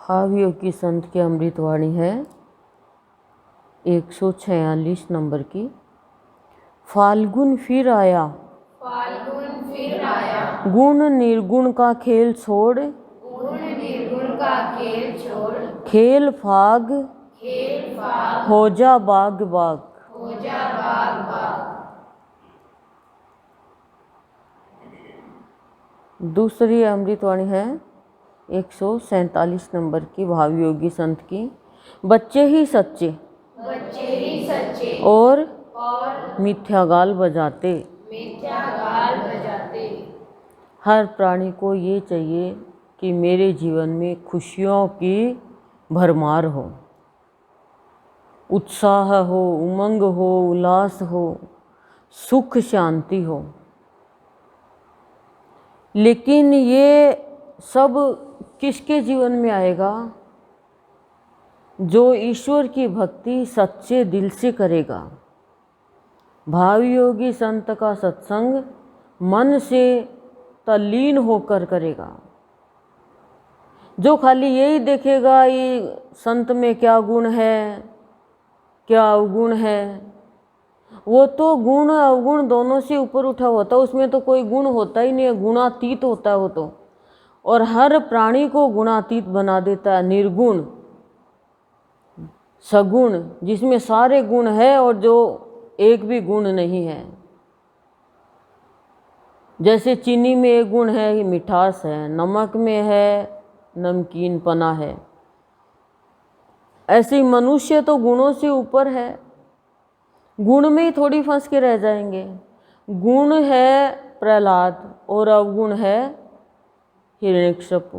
भावियों की संत की अमृतवाणी है 146 नंबर की। फाल्गुन फिर आया, गुण निर्गुण का खेल छोड़, खेल फाग हो जा बाग बाग। दूसरी अमृतवाणी है 147 नंबर की, भावी योगी संत की। बच्चे ही सच्चे और मिथ्या गाल बजाते। हर प्राणी को ये चाहिए कि मेरे जीवन में खुशियों की भरमार हो, उत्साह हो, उमंग हो, उल्लास हो, सुख शांति हो। लेकिन ये सब किसके जीवन में आएगा? जो ईश्वर की भक्ति सच्चे दिल से करेगा। भावी योगी संत का सत्संग मन से तल्लीन होकर करेगा। जो खाली यही देखेगा ये संत में क्या गुण है, क्या अवगुण है, वो तो गुण अवगुण दोनों से ऊपर उठा होता है, उसमें तो कोई गुण होता ही नहीं है, गुणातीत होता है वो तो। और हर प्राणी को गुणातीत बना देता है, निर्गुण सगुण, जिसमें सारे गुण है और जो एक भी गुण नहीं है। जैसे चीनी में एक गुण है, मिठास है, नमक में है, नमकीन पना है, ऐसे ही मनुष्य तो गुणों से ऊपर है, गुण में ही थोड़ी फंस के रह जाएंगे। गुण है प्रहलाद और अवगुण है हिरण्यकश्यपु,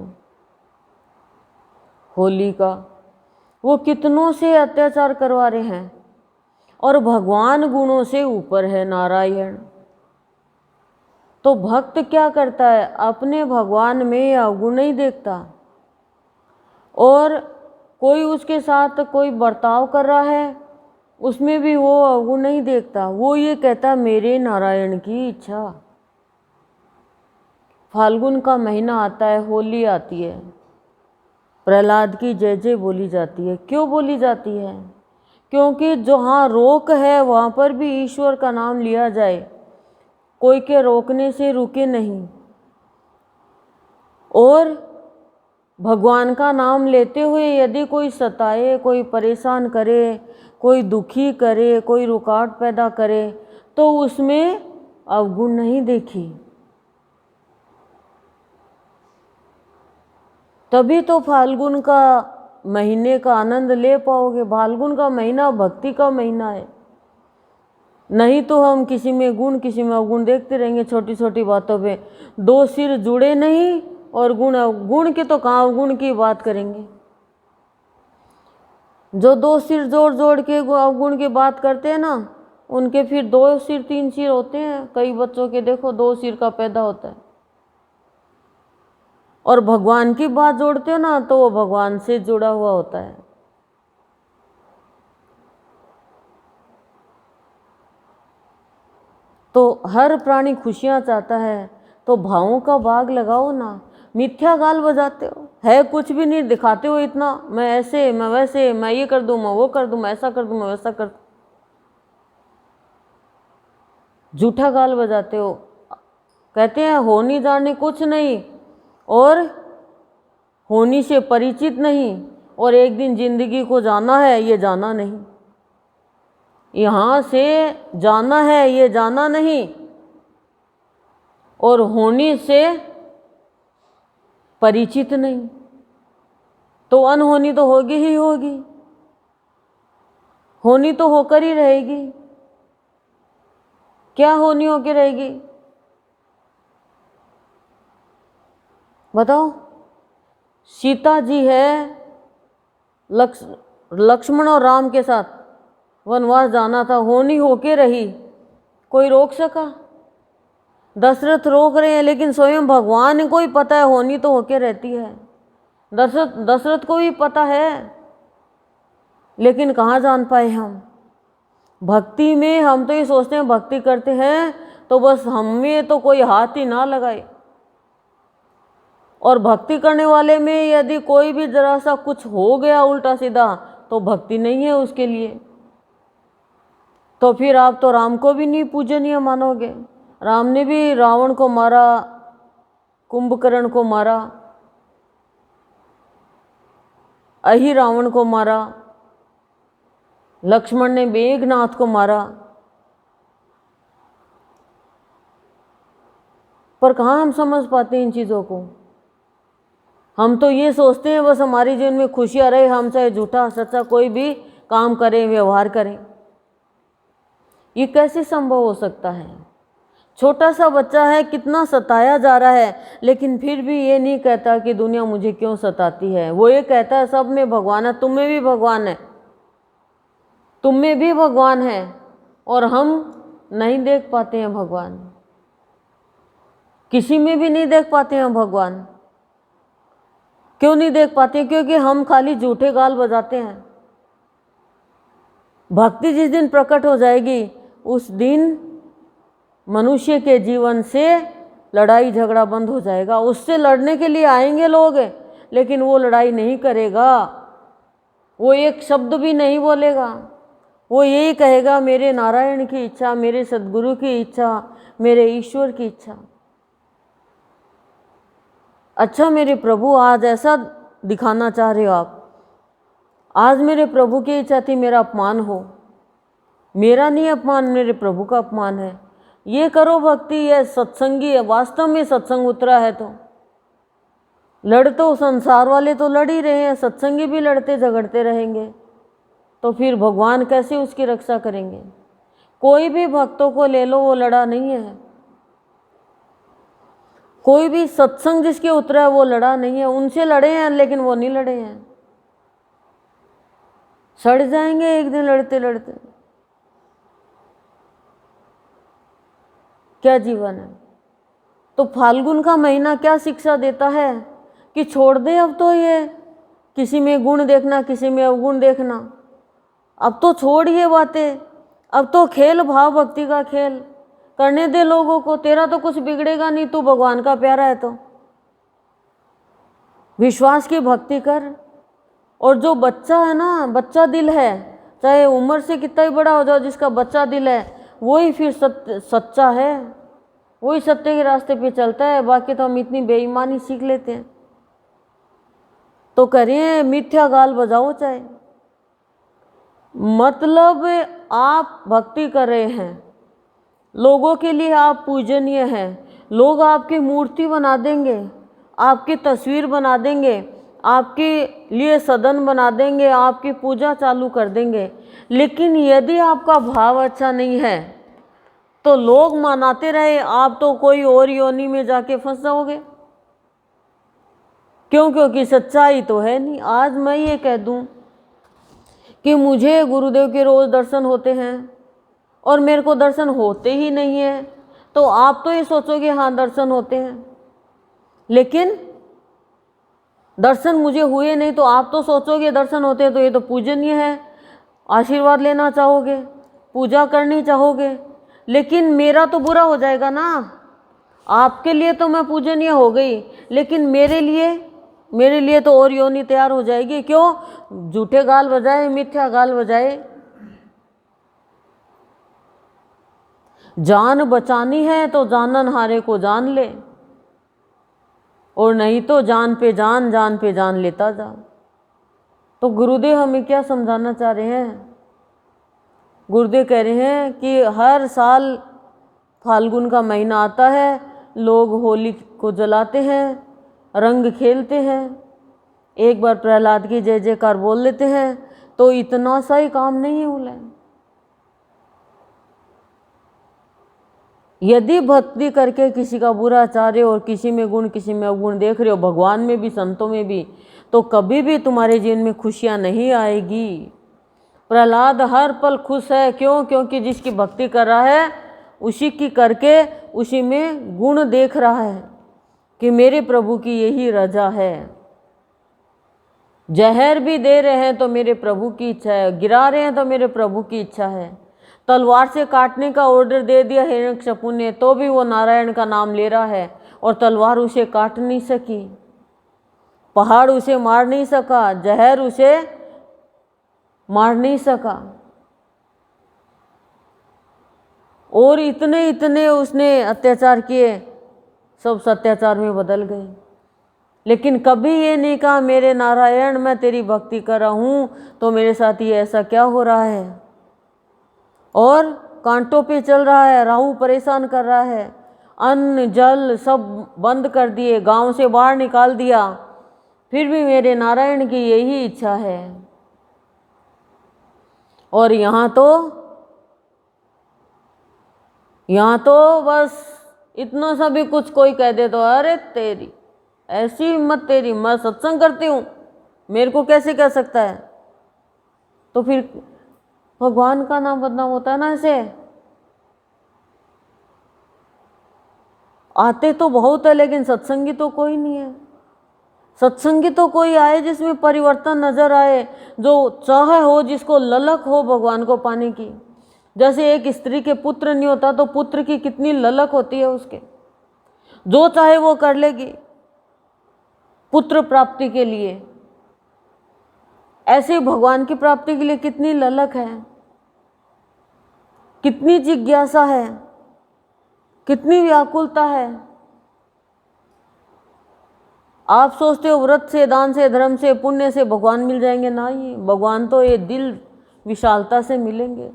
होलिका। वो कितनों से अत्याचार करवा रहे हैं और भगवान गुणों से ऊपर है, नारायण। तो भक्त क्या करता है? अपने भगवान में अवगुण नहीं देखता, और कोई उसके साथ कोई बर्ताव कर रहा है उसमें भी वो अवगुण नहीं देखता। वो ये कहता मेरे नारायण की इच्छा। फाल्गुन का महीना आता है, होली आती है, प्रहलाद की जय जय बोली जाती है। क्यों बोली जाती है? क्योंकि जहाँ रोक है वहाँ पर भी ईश्वर का नाम लिया जाए, कोई के रोकने से रुके नहीं। और भगवान का नाम लेते हुए यदि कोई सताए, कोई परेशान करे, कोई दुखी करे, कोई रुकावट पैदा करे, तो उसमें अवगुण नहीं देखी। तभी तो फाल्गुन का महीने का आनंद ले पाओगे। फाल्गुन का महीना भक्ति का महीना है, नहीं तो हम किसी में गुण किसी में अवगुण देखते रहेंगे। छोटी छोटी बातों पे दो सिर जुड़े नहीं, और गुण के तो कहाँ अवगुण की बात करेंगे। जो दो सिर जोड़ जोड़ के अवगुण की बात करते हैं ना, उनके फिर 2 सिर 3 सिर होते हैं। कई बच्चों के देखो 2 सिर का पैदा होता है। और भगवान की बात जोड़ते हो ना, तो वो भगवान से जुड़ा हुआ होता है। तो हर प्राणी खुशियाँ चाहता है, तो भावों का बाग लगाओ ना। मिथ्या गाल बजाते हो, है कुछ भी नहीं, दिखाते हो इतना, मैं ऐसे मैं वैसे, मैं ये कर दूँ मैं वो कर दूँ, मैं ऐसा कर दूँ मैं वैसा कर दूँ। झूठा गाल बजाते हो। कहते हैं होनी जाने कुछ नहीं, और होनी से परिचित नहीं, और एक दिन जिंदगी को जाना है ये जाना नहीं। यहाँ से जाना है ये जाना नहीं, और होनी से परिचित नहीं, तो अनहोनी तो होगी ही होगी, होनी तो होकर ही रहेगी। क्या होनी होकर रहेगी बताओ? सीता जी है लक्ष्मण और राम के साथ वनवास जाना था, होनी होके रही, कोई रोक सका? दशरथ रोक रहे हैं, लेकिन स्वयं भगवान को ही पता है होनी तो होके रहती है। दशरथ को भी पता है, लेकिन कहाँ जान पाए हम। भक्ति में हम तो ये सोचते हैं भक्ति करते हैं तो बस हमें तो कोई हाथ ही ना लगाए। और भक्ति करने वाले में यदि कोई भी जरा सा कुछ हो गया उल्टा सीधा तो भक्ति नहीं है उसके लिए। तो फिर आप तो राम को भी नहीं पूजनीय मानोगे। राम ने भी रावण को मारा, कुंभकर्ण को मारा, अहि रावण को मारा, लक्ष्मण ने मेघनाथ को मारा, पर कहाँ हम समझ पाते हैं इन चीज़ों को। हम तो ये सोचते हैं बस हमारे जीवन में खुशियाँ रहे, हम चाहे झूठा सच्चा कोई भी काम करें, व्यवहार करें। ये कैसे संभव हो सकता है? छोटा सा बच्चा है, कितना सताया जा रहा है, लेकिन फिर भी ये नहीं कहता कि दुनिया मुझे क्यों सताती है। वो ये कहता है सब में भगवान है, तुम में भी भगवान है, तुम में भी भगवान है, और हम नहीं देख पाते हैं भगवान। किसी में भी नहीं देख पाते हैं भगवान। क्यों नहीं देख पाते? क्योंकि हम खाली झूठे गाल बजाते हैं। भक्ति जिस दिन प्रकट हो जाएगी उस दिन मनुष्य के जीवन से लड़ाई झगड़ा बंद हो जाएगा। उससे लड़ने के लिए आएंगे लोग, लेकिन वो लड़ाई नहीं करेगा, वो एक शब्द भी नहीं बोलेगा। वो यही कहेगा मेरे नारायण की इच्छा, मेरे सद्गुरु की इच्छा, मेरे ईश्वर की इच्छा। अच्छा मेरे प्रभु आज ऐसा दिखाना चाह रहे हो आप, आज मेरे प्रभु की इच्छा थी मेरा अपमान हो। मेरा नहीं अपमान, मेरे प्रभु का अपमान है। ये करो भक्ति, ये सत्संगी है। वास्तव में सत्संग उतरा है तो लड़ तो संसार वाले तो लड़ ही रहे हैं, सत्संगी भी लड़ते झगड़ते रहेंगे, तो फिर भगवान कैसे उसकी रक्षा करेंगे? कोई भी भक्तों को ले लो, वो लड़ा नहीं है। कोई भी सत्संग जिसके उतरा है वो लड़ा नहीं है। उनसे लड़े हैं लेकिन वो नहीं लड़े हैं। सड़ जाएंगे एक दिन लड़ते लड़ते। क्या जीवन है? तो फाल्गुन का महीना क्या शिक्षा देता है कि छोड़ दे अब तो ये किसी में गुण देखना, किसी में अवगुण देखना। अब तो छोड़ ये बातें, अब तो खेल भाव भक्ति का खेल करने दे लोगों को। तेरा तो कुछ बिगड़ेगा नहीं, तू भगवान का प्यारा है तो विश्वास की भक्ति कर। और जो बच्चा है ना, बच्चा दिल है, चाहे उम्र से कितना ही बड़ा हो जाओ, जिसका बच्चा दिल है वही फिर सच्चा है, वही सत्य के रास्ते पे चलता है। बाकी तो हम इतनी बेईमानी सीख लेते हैं। तो करिए मिथ्या गाल बजाओ चाहे, मतलब आप भक्ति कर रहे हैं, लोगों के लिए आप पूजनीय हैं। लोग आपकी मूर्ति बना देंगे, आपकी तस्वीर बना देंगे, आपके लिए सदन बना देंगे, आपकी पूजा चालू कर देंगे, लेकिन यदि आपका भाव अच्छा नहीं है तो लोग मनाते रहे, आप तो कोई और योनि में जाके फंस जाओगे। क्यों? क्योंकि सच्चाई तो है नहीं। आज मैं ये कह दूं कि मुझे गुरुदेव के रोज दर्शन होते हैं और मेरे को दर्शन होते ही नहीं है, तो आप तो ये सोचोगे हाँ दर्शन होते हैं, लेकिन दर्शन मुझे हुए नहीं तो आप तो सोचोगे दर्शन होते हैं तो ये तो पूजनीय है, आशीर्वाद लेना चाहोगे, पूजा करनी चाहोगे, लेकिन मेरा तो बुरा हो जाएगा ना। आपके लिए तो मैं पूजनीय हो गई, लेकिन मेरे लिए तो और योनि तैयार हो जाएगी। क्यों? झूठे गाल बजाए, मिथ्या गाल बजाए। जान बचानी है तो जानन हारे को जान ले, और नहीं तो जान पे जान लेता जा। तो गुरुदेव हमें क्या समझाना चाह रहे हैं? गुरुदेव कह रहे हैं कि हर साल फाल्गुन का महीना आता है, लोग होली को जलाते हैं, रंग खेलते हैं, एक बार प्रहलाद की जय जयकार बोल लेते हैं, तो इतना सा ही काम नहीं हुआ है। यदि भक्ति करके किसी का बुरा चाह रहे हो और किसी में गुण किसी में अवगुण देख रहे हो, भगवान में भी संतों में भी, तो कभी भी तुम्हारे जीवन में खुशियां नहीं आएगी। प्रहलाद हर पल खुश है। क्यों? क्योंकि जिसकी भक्ति कर रहा है उसी की करके उसी में गुण देख रहा है कि मेरे प्रभु की यही रजा है। जहर भी दे रहे हैं तो मेरे प्रभु की इच्छा है, गिरा रहे हैं तो मेरे प्रभु की इच्छा है। तलवार से काटने का ऑर्डर दे दिया हिरण्यकशिपु ने, तो भी वो नारायण का नाम ले रहा है और तलवार उसे काट नहीं सकी। पहाड़ उसे मार नहीं सका, जहर उसे मार नहीं सका, और इतने इतने उसने अत्याचार किए, सब सत्याचार में बदल गए। लेकिन कभी ये नहीं कहा मेरे नारायण मैं तेरी भक्ति कर रहा हूँ तो मेरे साथ ये ऐसा क्या हो रहा है। और कांटों पे चल रहा है, राहु परेशान कर रहा है, अन्न जल सब बंद कर दिए, गांव से बाहर निकाल दिया, फिर भी मेरे नारायण की यही इच्छा है। और यहाँ तो बस इतना सा भी कुछ कोई कह दे तो अरे तेरी ऐसी हिम्मत तेरी, मैं सत्संग करती हूँ, मेरे को कैसे कह सकता है। तो फिर भगवान का नाम बदनाम होता है ना। ऐसे आते तो बहुत है लेकिन सत्संगी तो कोई नहीं है। सत्संगी तो कोई आए जिसमें परिवर्तन नजर आए, जो चाह हो, जिसको ललक हो भगवान को पाने की। जैसे एक स्त्री के पुत्र नहीं होता तो पुत्र की कितनी ललक होती है उसके, जो चाहे वो कर लेगी पुत्र प्राप्ति के लिए। ऐसे भगवान की प्राप्ति के लिए कितनी ललक है, कितनी जिज्ञासा है, कितनी व्याकुलता है। आप सोचते हो व्रत से, दान से, धर्म से, पुण्य से भगवान मिल जाएंगे? ना, ही भगवान तो ये दिल विशालता से मिलेंगे।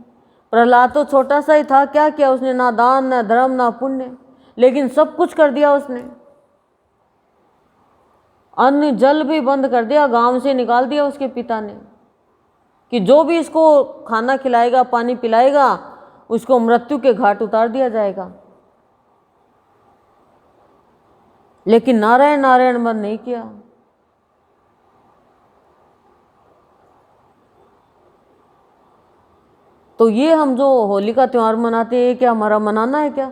प्रहलाद तो छोटा सा ही था, क्या किया उसने? ना दान, ना धर्म, ना पुण्य, लेकिन सब कुछ कर दिया उसने। अन्न जल भी बंद कर दिया, गांव से निकाल दिया उसके पिता ने कि जो भी इसको खाना खिलाएगा, पानी पिलाएगा, उसको मृत्यु के घाट उतार दिया जाएगा। लेकिन नारायण नारायण बंद नहीं किया। तो ये हम जो होली का त्यौहार मनाते हैं, क्या हमारा मनाना है क्या?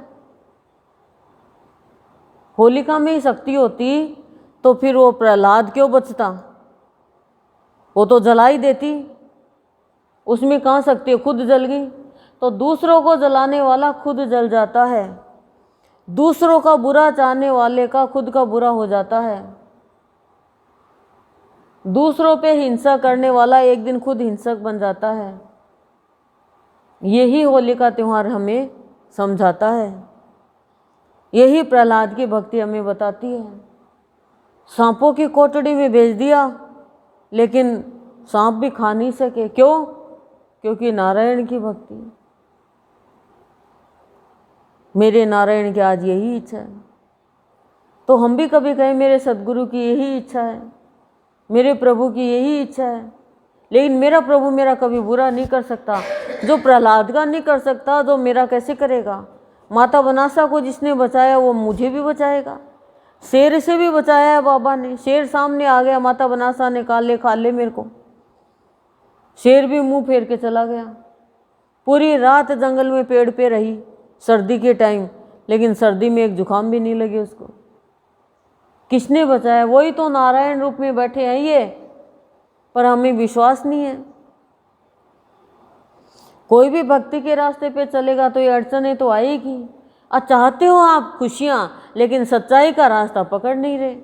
होलिका में ही शक्ति होती तो फिर वो प्रहलाद क्यों बचता? वो तो जला ही देती, उसमें कहाँ शक्ति है? खुद जल गई। तो दूसरों को जलाने वाला खुद जल जाता है, दूसरों का बुरा चाहने वाले का खुद का बुरा हो जाता है। दूसरों पे हिंसा करने वाला एक दिन खुद हिंसक बन जाता है। यही होली का त्यौहार हमें समझाता है, यही प्रहलाद की भक्ति हमें बताती है। सांपों की कोठड़ी में भेज दिया लेकिन सांप भी खा नहीं सके, क्यों? क्योंकि नारायण की भक्ति। मेरे नारायण की आज यही इच्छा है। तो हम भी कभी कहें मेरे सद्गुरु की यही इच्छा है, मेरे प्रभु की यही इच्छा है। लेकिन मेरा प्रभु मेरा कभी बुरा नहीं कर सकता। जो प्रहलाद का नहीं कर सकता तो मेरा कैसे करेगा? माता बनासा को जिसने बचाया वो मुझे भी बचाएगा। शेर से भी बचाया है बाबा ने। शेर सामने आ गया, माता बनासा ने खा ले मेरे को। शेर भी मुंह फेर के चला गया। पूरी रात जंगल में पेड़ पे रही सर्दी के टाइम, लेकिन सर्दी में एक जुकाम भी नहीं लगी उसको। किसने बचाया? वही तो नारायण रूप में बैठे हैं ये, पर हमें विश्वास नहीं है। कोई भी भक्ति के रास्ते पे चलेगा तो ये अड़चनें तो आएगी। चाहते हो आप खुशियाँ, लेकिन सच्चाई का रास्ता पकड़ नहीं रहे,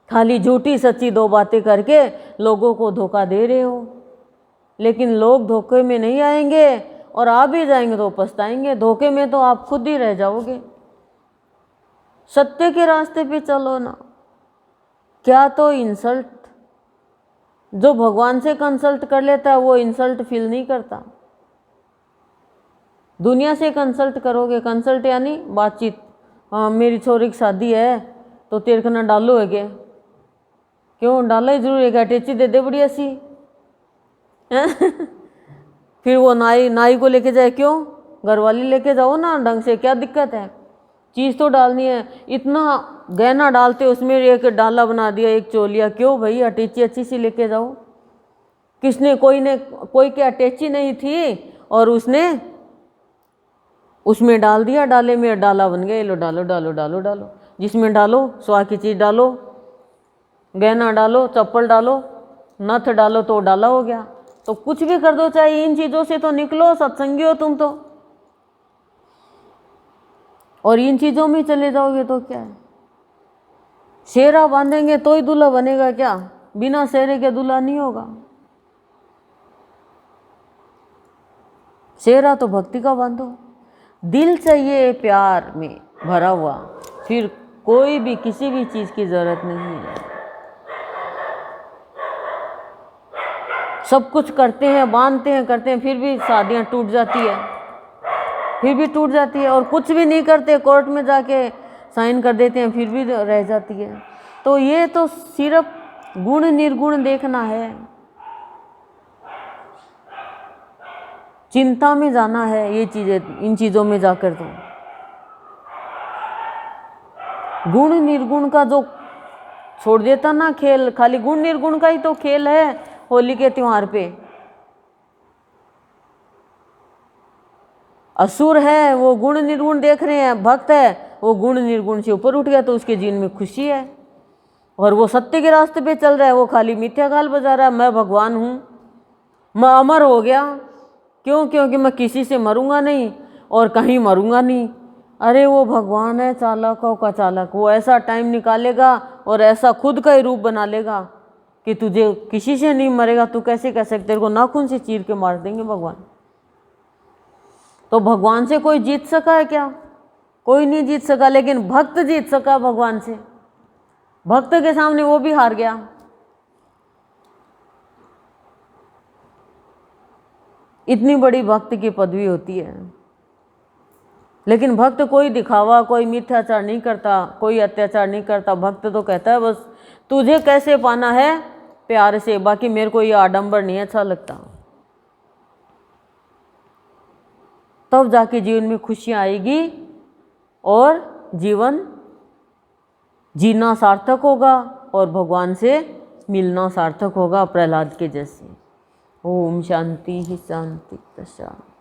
खाली झूठी सच्ची दो बातें करके लोगों को धोखा दे रहे हो। लेकिन लोग धोखे में नहीं आएंगे, और आ भी जाएंगे तो पछताएंगे। धोखे में तो आप खुद ही रह जाओगे। सत्य के रास्ते पे चलो ना। क्या तो इंसल्ट, जो भगवान से कंसल्ट कर लेता है वो इंसल्ट फील नहीं करता। दुनिया से कंसल्ट करोगे, कंसल्ट यानी बातचीत। हाँ मेरी छोरी की शादी है तो तेरे को ना डालो है क्या? क्यों डाला ही जरूर है क्या? टेची दे दे बढ़िया सी। फिर वो नाई को लेके जाए, क्यों? घरवाली लेके जाओ ना ढंग से, क्या दिक्कत है? चीज़ तो डालनी है। इतना गहना डालते उसमें एक डाला बना दिया, एक चोलिया, क्यों भाई? अटैची अच्छी सी लेके जाओ। कोई के अटैची नहीं थी और उसने उसमें डाल दिया, डाले में डाला बन गया। लो डालो डालो डालो डालो, जिसमें डालो स्वाह की चीज़ डालो, गहना डालो, चप्पल डालो, नथ डालो तो डाला हो गया। तो कुछ भी कर दो, चाहे इन चीज़ों से तो निकलो, सत्संगी हो तुम तो। और इन चीज़ों में चले जाओगे तो क्या है? सेहरा बांधेंगे तो ही दूल्हा बनेगा क्या? बिना सेहरे के दूल्हा नहीं होगा। सेहरा तो भक्ति का बांधो, दिल चाहिए प्यार में भरा हुआ, फिर कोई भी किसी भी चीज की जरूरत नहीं है। सब कुछ करते हैं, बांधते हैं, करते हैं, फिर भी शादियां टूट जाती है, फिर भी टूट जाती है। और कुछ भी नहीं करते, कोर्ट में जाके साइन कर देते हैं, फिर भी रह जाती है। तो ये तो सिर्फ गुण निर्गुण देखना है, चिंता में जाना है ये चीजें, इन चीजों में जाकर तो गुण निर्गुण का जो छोड़ देता ना खेल, खाली गुण निर्गुण का ही तो खेल है होली के त्योहार पे। असुर है वो गुण निर्गुण देख रहे हैं, भक्त है वो गुण निर्गुण से ऊपर उठ गया तो उसके जीवन में खुशी है। और वो सत्य के रास्ते पे चल रहा है, वो खाली मिथ्या गाल बजा रहा है, मैं भगवान हूँ, मैं अमर हो गया। क्यों? क्योंकि मैं किसी से मरूंगा नहीं और कहीं मरूंगा नहीं। अरे वो भगवान है चालकों का चालक, वो ऐसा टाइम निकालेगा और ऐसा खुद का ही रूप बना लेगा कि तुझे किसी से नहीं मरेगा। तू कैसे कह सकते, तेरे को नाखून से चीर के मार देंगे भगवान। तो भगवान से कोई जीत सका है क्या? कोई नहीं जीत सका, लेकिन भक्त जीत सका भगवान से। भक्त के सामने वो भी हार गया। इतनी बड़ी भक्त की पदवी होती है, लेकिन भक्त कोई दिखावा, कोई मिथ्याचार नहीं करता, कोई अत्याचार नहीं करता। भक्त तो कहता है बस तुझे कैसे पाना है प्यार से, बाकी मेरे को ये आडंबर नहीं अच्छा लगता। तब जाके जीवन में खुशियाँ आएगी और जीवन जीना सार्थक होगा और भगवान से मिलना सार्थक होगा, प्रहलाद के जैसे। ओम शांति ही शांति प्रशांति।